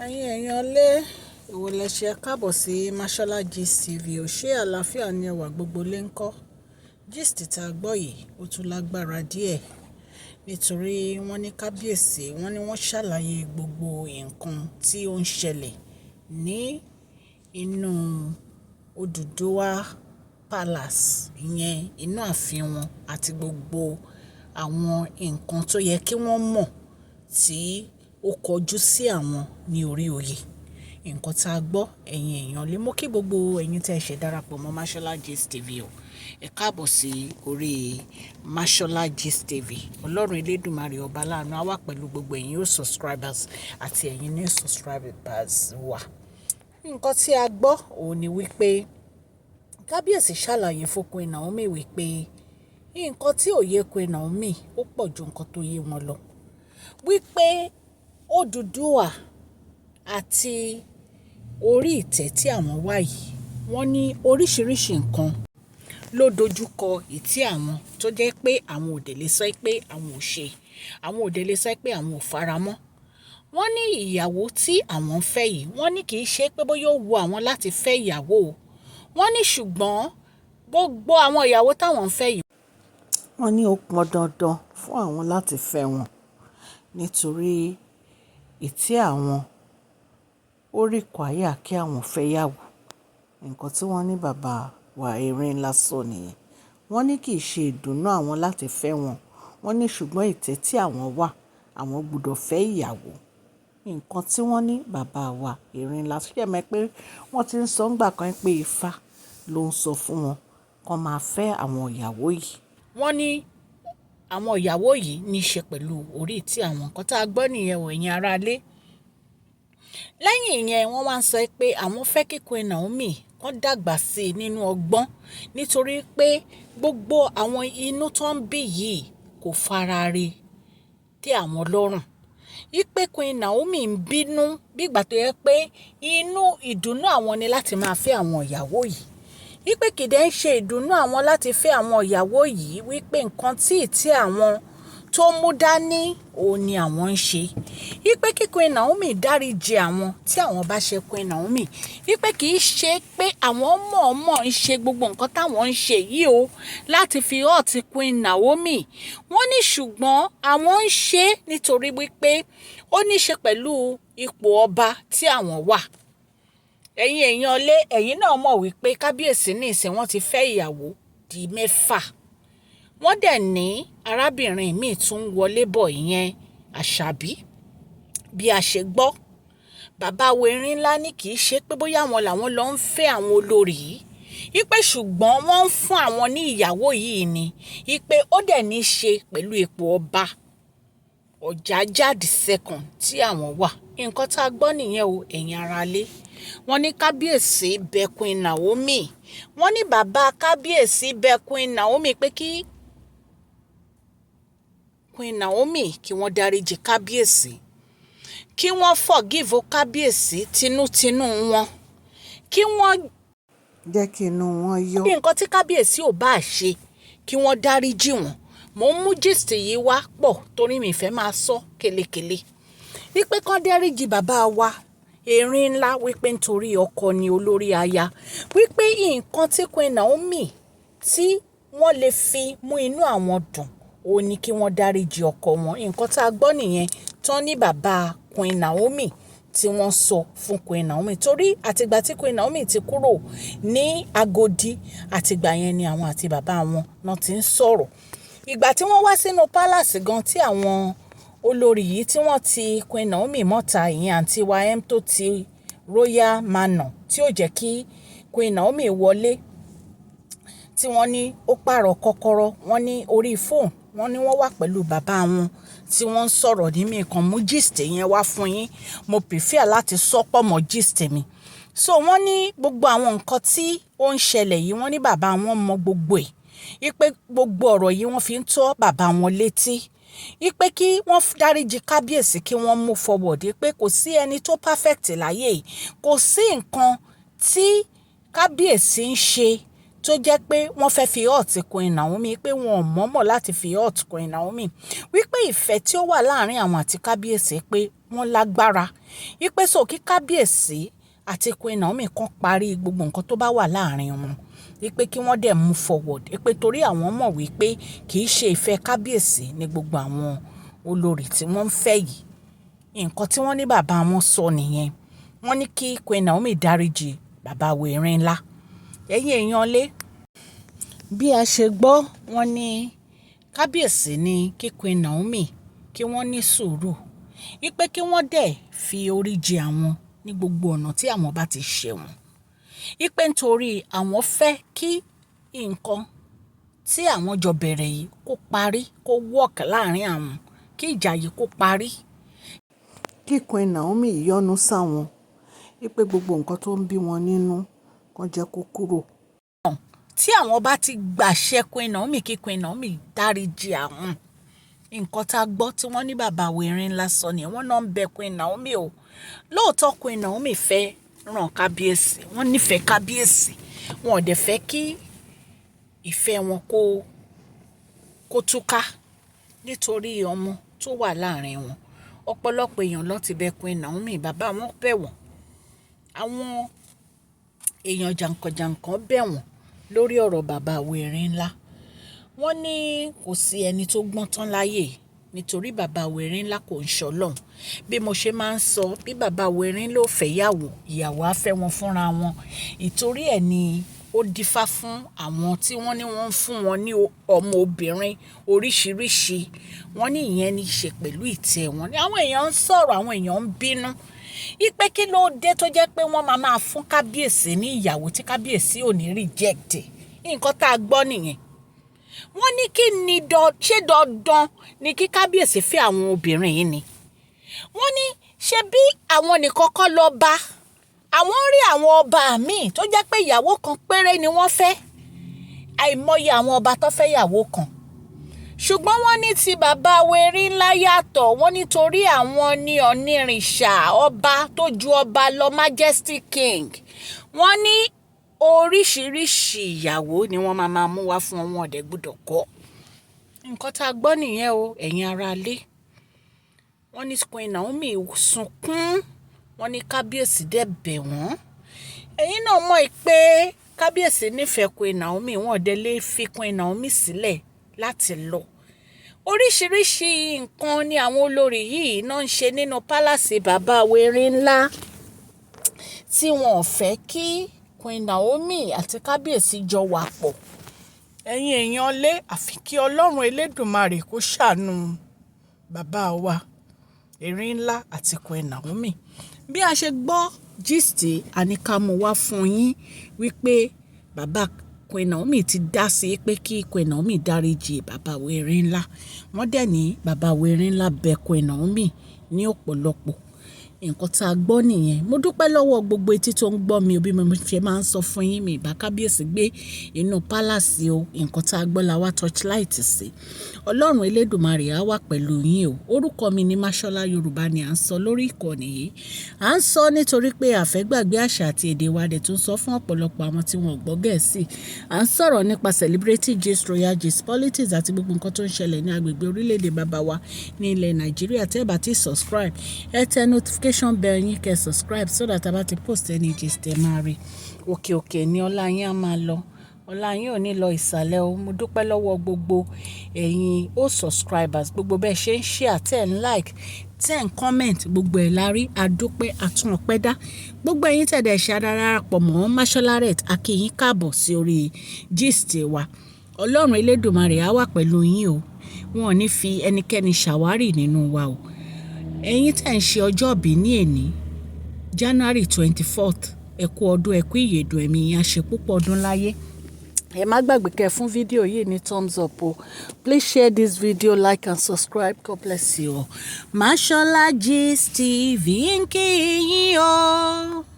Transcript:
Èèyàn lé èwo lẹ ṣe káàbọ̀ sí Mashola Gist TV ò ṣe àlàáfíà ni ẹwà gbogbo lé ń kọ́. Gist tá a gbọ́ yìí ó tún lágbára díẹ̀ nítorí wọ́n ní kábíyèsí wọ́n ní wọ́n ṣàlàyé gbogbo nǹkan tí ó ń ṣẹlẹ̀ ní inú Odùduwà Palace, ìyẹn inú ààfin wọn àti gbogbo àwọn nǹkan tó yẹ kí wọ́n mọ̀ tí ó kọjú sí àwọn ní orí oyè. Nǹkan tá a gbọ́ ẹ̀yin èèyàn lè mọ̀ kí gbogbo ẹ̀yin tẹ́ ṣe darapọ̀ mọ́ Mashola Gist TV o. Ẹ káàbọ̀ sí orí Mashola Gist TV. Ọlọ́run Elédùmarè ọba láàánú á wà pẹ̀lú gbogbo ẹ̀yin ó subscribers àti ẹ̀yin ní subscribers wa. Nǹkan tí a gbọ́ òun ni wípé kábíyèsí ṣàlàyé fún Queen Naomi wípé nǹkan tí ò yé Queen Naomi ó pọ̀ ju nǹkan tó yé wọn lọ. Wípé Odùduwà àti orí ìtẹ́ tí àwọn wà yìí wọ́n ní oríṣiríṣi nǹkan ló dojúkọ ìtí àwọn tó jẹ́ pé àwọn ò dẹ̀ lè sọ pé àwọn ò ṣe, àwọn ò dẹ̀ lè sọ pé àwọn ò faramọ́. Wọ́n ní ìyàwó tí àwọn ń fẹ́ yìí wọ́n ní kì í ṣe pé bóyá ó wu àwọn láti fẹ́ ìyàwó o. Wọ́n ní ṣùgbọ́n gbogbo àwọn ìyàwó táwọn ń fẹ́ yìí wọ́n ní ó pọn dandan fún àwọn láti fẹ́ wọn nítorí ìtí àwọn ó require kí àwọn fẹ́ yàwó. Nǹkan tí wọ́n ní bàbá wa Erin lásán nìyẹn. Wọ́n ní kì í ṣe ìdùnnú àwọn láti fẹ́ wọn. Wọ́n ní ṣùgbọ́n ìtẹ́ tí àwọn wà àwọn gbọ́dọ̀ fẹ́ ìyàwó. Nǹkan tí wọ́n ní bàbá wa Erin lásán ṣe mọ̀ pé wọ́n ti ń sọ ńgbà kan pé Ifá ló ń sọ fún wọn kó máa fẹ́ àwọn ìyàwó yìí. Wọ́n ní àwọn ìyàwó yìí ní í ṣe pẹ̀lú orí ìtí àwọn. Nǹkan tá a gbọ́ nìyẹn ò ẹ̀yin aráalé. Lẹ́yìn ìyẹn wọ́n wá ń sọ pé àwọn fẹ́ kí Queen Naomi kán dàgbà sí i nínú ọgbọ́n nítorí pé gbogbo àwọn inú tó ń bí yìí kò fara re tẹ́ àwọn lọ́rùn. Wípé Queen Naomi ń bínú bí ìgbà tó yẹ pé inú ìdùnnú àwọn ni láti máa fẹ́ àwọn ìyàwó yìí. Wípé kìdẹ́ ń ṣe ìdùnnú àwọn láti fẹ́ àwọn ìyàwó yìí, wípé nǹkan tí ìtí àwọn tó mú dání òun ni àwọn ń ṣe. Wípé kí Queen Naomi dáríjì àwọn tí àwọn bá ṣe Queen Naomi. Wípé kì í ṣe pé àwọn mọ̀ọ́mọ̀ ń ṣe gbogbo nǹkan táwọn ń ṣe yìí o láti fi hurt Queen Naomi. Wọ́n ní ṣùgbọ́n àwọn ń ṣe nítorí wípé ó ní ṣe pẹ̀lú ipò ọba tí àwọn wà. Ẹ̀yin èèyàn lé ẹ̀yin náà mọ̀ wípé kábíyèsí ní ìsìn wọ́n ti fẹ́ ìyàwó di 6. Wọ́n dẹ̀ ní arábìnrin míì tún wọlé bọ̀ ìyẹn Àṣàbí. Bí a ṣe gbọ́ bàbá wo Erin ńlá ní kì í ṣe pé bóyá àwọn làwọn lọ ń fẹ́ àwọn olórí yìí. Wípé ṣùgbọ́n wọ́n ń fún àwọn ní ìyàwó yìí ni. Wípé ó dẹ̀ ní í ṣe pẹ̀lú ipò ọba Ọ̀jájá the second tí àwọn wà. Nǹkan tá a gbọ́ nìyẹn o ẹ̀yin aráalé. Wọ́n ní kábíyèsí bẹ̀ Queen Naomi. Wọ́n ní bàbá kábíyèsí bẹ̀ Queen Naomi pé kí Queen Naomi kí wọ́n dáríjì kábíyèsí. Kí wọ́n forgive kábíyèsí tinútinú wọn. Kí wọ́n jẹ́ kí inú wọn yọ. Bí nǹkan tí kábíyèsí ò bá ṣe kí wọ́n dáríjì wọn. Mo ń mú gist yìí wá pọ̀ torí mi fẹ́ máa sọ kélekèle. Wípé kán dáríjì bàbá wa Erin ńlá wípé nítorí ọkọ ni olórí aya. Wípé nǹkan tí Queen Naomi tí wọ́n lè fi mú inú àwọn dùn òun ni kí wọ́n dáríjì ọkọ wọn. Nǹkan tá a gbọ́ nìyẹn tán ní bàbá Queen Naomi tí wọ́n sọ fún Queen Naomi. Torí àtìgbà tí Queen Naomi ti kúrò ní Agodi àtìgbà yẹn ni àwọn àti bàbá wọn náà ti ń sọ̀rọ̀. Ìgbà tí wọ́n wá sínú palace gan tí àwọn olórí yìí tí wọ́n ti Queen Naomi mọ́ta ìyẹn àǹtí wa tó ti Royal Manor tí ó jẹ́ kí Queen Naomi wọlé tí wọ́n ní ó pààrọ̀ kọ́kọ́rọ́. Wọ́n ní orí fóònù wọ́n ní wọ́n wà pẹ̀lú bàbá wọn tí wọ́n ń sọ̀rọ̀ ní mi kan mú gist yẹn wá fún yín. Mo prefer láti sọ́pọ̀ mọ́ gist mi. So wọ́n ní gbogbo àwọn nǹkan tí ó ń ṣẹlẹ̀ yìí wọ́n ní bàbá wọn mọ gbogbo ẹ̀. Wípé gbogbo ọ̀rọ̀ yìí wọ́n fi ń tọ́ bàbá wọn létí. Wípé kí wọ́n dáríjì kábíyèsí kí wọ́n move forward. Pé kò sí ẹni tó perfect láyé yìí. Kò sí nǹkan tí kábíyèsí ń ṣe tó jẹ́ pé wọ́n fẹ́ fi hurt Queen Naomi. Pé wọn ò mọ̀ọ́mọ̀ láti fi hurt Queen Naomi. Wípé ìfẹ́ tí ó wà láàrin àwọn àti kábíyèsí pé wọ́n lágbára wípé so kí kábíyèsí àti Queen Naomi kan parí gbogbo nǹkan tó bá wà láàrin wọn wípé kí wọ́n dẹ̀ move forward wípé torí àwọn mọ̀ wípé kì í ṣe ìfẹ́ kábíyèsí ní gbogbo àwọn olórí tí wọ́n ń fẹ́ yìí nǹkan tí wọ́n ní bàbá wọn sọ nìyẹn wọ́n ní kí Queen Naomi dáríjì bàbá wẹ̀rin ńlá ẹ̀yin èèyàn lé bí a ṣe gbọ́ wọ́n ní kábíyèsí ní kí Queen Naomi kí wọ́n ní sùúrù wípé kí wọ́n dẹ̀ fi orí jì àwọn ní gbogbo ọ̀nà tí àwọn bá ti ṣe wọ́n wípé nítorí àwọn fẹ́ kí nǹkan tí àwọn jọ bẹ̀rẹ̀ yìí kó parí kó work láàrin àwọn kí ìjà yìí kó parí. Kí Queen Naomi yọ́nú sáwọn wípé gbogbo nǹkan tó ń bí wọn nínú kan jẹ́ kó kúrò. Tí àwọn bá ti gbàṣẹ Queen Naomi kí Queen Naomi dáríjì àwọn nǹkan tá a gbọ́ tí wọ́n ní bàbá wẹ̀rin ńlá sọ ni wọ́n náà ń bẹ Queen Naomi o lóòótọ́ Queen Naomi fẹ́ ràn kábíyèsí wọ́n nífẹ̀ẹ́ kábíyèsí wọn ò dẹ̀ fẹ́ kí ìfẹ́ wọn kó túká nítorí ọmọ tó wà láàrin wọn ọ̀pọ̀lọpọ̀ èèyàn ló ti bẹ Queen Naomi bàbá wọn bẹ̀ wọ́n àwọn èèyàn jàǹkànjàǹkàn bẹ̀ wọ́n lórí ọ̀rọ̀ bàbá wẹ̀rin ńlá wọ́n ní kò sí ẹni tó gbọ́n tán láyé nítorí bàbá wẹ̀rin ńlá kò ń ṣọlọ́run bí mo ṣe máa ń sọ bí bàbá wẹ̀rin ló fẹ́ ìyàwó á fẹ́ wọn fúnra wọn ìtorí ẹ̀ ni ó dífá fún àwọn tí wọ́n ní wọ́n ń fún wọn ní ọmọ obìnrin oríṣiríṣi wọ́n ní ìyẹn ní í ṣe pẹ̀lú ìtẹ́ wọn ní àwọn èèyàn ń sọ̀rọ̀ àwọn èèyàn ń bínú ipe kí ló dé tó jẹ́ pé wọ́n máa fún kábíyèsí ní ìyàwó tí kábíyèsí ò ní reject nǹkan tá a gbọ́ nìyẹn wọ́n ní kí ni ṣé dandan ni kí kábíyèsí fẹ́ àwọn obìnrin yìí ni wọ́n ní ṣe bí àwọn nìkan kọ́ lọ bá àwọn rí àwọn ọba míì tó jẹ́ pé ìyàwó kan péré ni wọ́n fẹ́ àìmọye àwọn ọba tó fẹ́ ìyàwó kan ṣùgbọ́n wọ́n ní ti bàbá wẹ̀rin ńlá yàtọ̀ wọ́n nítorí àwọn ní onírìṣà ọba tó ju ọba lọ Majesty King wọ́n ní oríṣiríṣi ìyàwó ni wọ́n máa mú wá fún wọn ọ̀dẹ̀ gbọ́dọ̀ kọ́ nǹkan tá a gbọ́ nìyẹn o ẹ̀yin ará ilé wọ́n ní Queen Naomi sunkún wọ́n ní kábíyèsí dẹ̀ bẹ̀ wọ́n ẹ̀yin náà mọ̀ pé kábíyèsí nífẹ̀ẹ́ Queen Naomi wọ́n dẹ̀ lè fi Queen Naomi sílẹ̀ láti lọ oríṣiríṣi nǹkan ni àwọn olórí yìí náà ń ṣe nínú pálásì bàbá wẹ̀rin ńlá tí wọn ò fẹ́ kí Queen Naomi àti kábíyèsí jọ wà pọ̀ ẹ̀yin èèyàn lé àfi kí ọlọ́run elédùnmarè kó ṣàánú bàbá wa Erin ńlá àti Queen Naomi bí a ṣe gbọ́ gist àníkàmú wá fún yín wípé bàbá Queen Naomi ti dá sí pé kí Queen Naomi dáríjì bàbá wẹ̀rin ńlá wọ́n dẹ̀ ní bàbá wẹ̀rin ńlá bẹ̀ Queen Naomi ní ọ̀pọ̀lọpọ̀ nǹkan tá a gbọ́ nìyẹn mo dúpẹ́ lọ́wọ́ gbogbo etí tó ń gbọ́ mi bí mo ṣe máa ń sọ fún yín mi ìbá kábíyèsí gbé inú pálásì o nǹkan tá a gbọ́ la wá torchlight sí ọlọ́run elédùnmarè á wà pẹ̀lú yín o orúkọ mi ní Máṣọ́lá Yorùbá ni à ń sọ lórí ìkànnì yìí à ń sọ nítorí pé àfẹ́gbàgbé àṣà àti èdè wa dẹ̀ tún sọ fún ọ̀pọ̀lọpọ̀ àwọn tí wọn ò gbọ́ Gẹ̀ẹ́sì à ń sọ̀rọ̀ nípa celebrity gist royal gist politics àti gbogbo nǹkan tó ń ṣẹlẹ̀ ní agbègbè orílẹ̀-èdè bàbá wa ní ilẹ̀ Nàìjíríà tẹ́ bá ti subscribe ẹ tẹ notification bell yín kẹ́ subscribe so that a bá ti post any gist ẹ máa rí òkè ni ọlá yín á máa lọ ọlá yín ò ní lọ ìsàlẹ̀ o mo dúpẹ́ lọ́wọ́ gbogbo ẹ̀yin subscribers gbogbo bẹ́ẹ̀ ṣe ń share tẹ́ ń like tẹ́ ń comment gbogbo ẹ̀ la rí adúpẹ́ àtúnọpẹ́ dá gbogbo ẹ̀yin tẹ̀dẹ̀ ṣe darapọ̀ mọ́ Mashola akíyín káàbọ̀ sí orí gist wa ọlọ́run elédùnmarè á wà pẹ̀lú yín o wọn ò ní fi ẹnikẹ́ni ṣàwárì nínú wa o ẹ̀yin tẹ̀ ń ṣe ọjọ́ ìbí ní èní January 24th ẹ kú ọdún ẹ kú ìyèdùn ẹ̀mí yín á ṣe púpọ̀ ọdún láyé ẹ má gbàgbé kẹ́ fún fídíò yìí ní thumbs up o please share this video like and subscribe God bless you all Mashola Gist TV ń kí yín o.